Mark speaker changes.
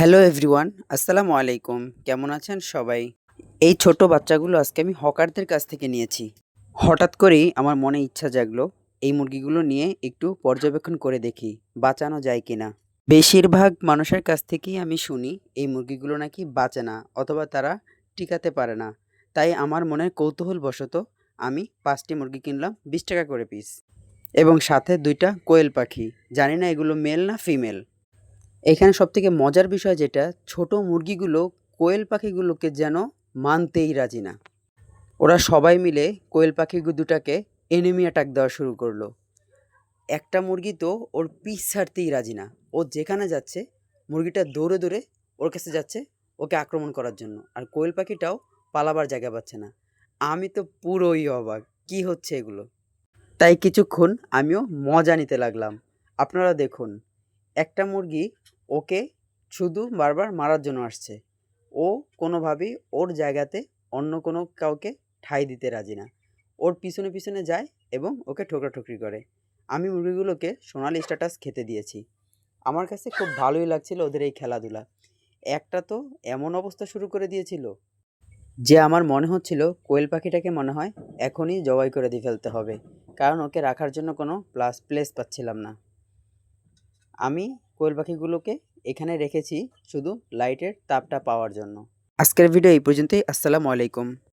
Speaker 1: Hello everyone, আসসালামু আলাইকুম। কেমন আছেন সবাই? এই ছোট বাচ্চাগুলো আজকে আমি হকারদের কাছ থেকে নিয়েছি। হঠাৎ করেই আমার মনে ইচ্ছা জাগলো, এই মুরগিগুলো নিয়ে একটু পর্যবেক্ষণ করে দেখি, বাঁচানো যায় কিনা। বেশিরভাগ মানুষের কাছ থেকেই আমি শুনি এই মুরগিগুলো নাকি বাঁচে না অথবা তারা টিকাতে পারে না। তাই আমার মনের কৌতূহলবশত আমি ৫টি মুরগি কিনলাম ২০ টাকা করে পিস এবং সাথে ২টা কোয়েল পাখি। জানি না এগুলো মেল না ফিমেল। এখানে সবথেকে মজার বিষয় যেটা, ছোট মুরগিগুলো কোয়েল পাখিগুলোকে যেন মানতেই রাজি না। ওরা সবাই মিলে কোয়েল পাখি দুটাকে এনিমি অ্যাটাক দেওয়া শুরু করলো। একটা মুরগি তো ওর পিছ ছাড়তেই রাজি না। ও যেখানে যাচ্ছে মুরগিটা দৌড়ে দৌড়ে ওর কাছে যাচ্ছে ওকে আক্রমণ করার জন্য। আর কোয়েল পাখিটাও পালাবার জায়গা পাচ্ছে না। আমি তো পুরোই অবাক, কি হচ্ছে এগুলো। তাই কিছুক্ষণ আমিও মজা নিতে লাগলাম। আপনারা দেখুন, একটা মুরগি ওকে শুধু বারবার মারার জন্য আসছে। ও কোনোভাবেই ওর জায়গাতে অন্য কোনো কাউকে ঠাঁই দিতে রাজি না। ওর পিছনে পিছনে যায় এবং ওকে ঠোকরাঠুকরি করে। আমি মুরগিগুলোকে সোনালি স্ট্যাটাস খেতে দিয়েছি। আমার কাছে খুব ভালোই লাগছিল ওদের এই খেলাধুলা। একটা তো এমন অবস্থা শুরু করে দিয়েছিল যে আমার মনে হচ্ছিল কোয়েল পাখিটাকে মনে হয় এখনই জবাই করে দিয়ে ফেলতে হবে, কারণ ওকে রাখার জন্য কোনো প্লেস পাচ্ছিলাম না। আমি কোয়েল পাখিগুলোকে এখানে রেখেছি শুধু লাইটের তাপটা পাওয়ার জন্য। আজকের ভিডিও এই পর্যন্তই। আসসালামু আলাইকুম।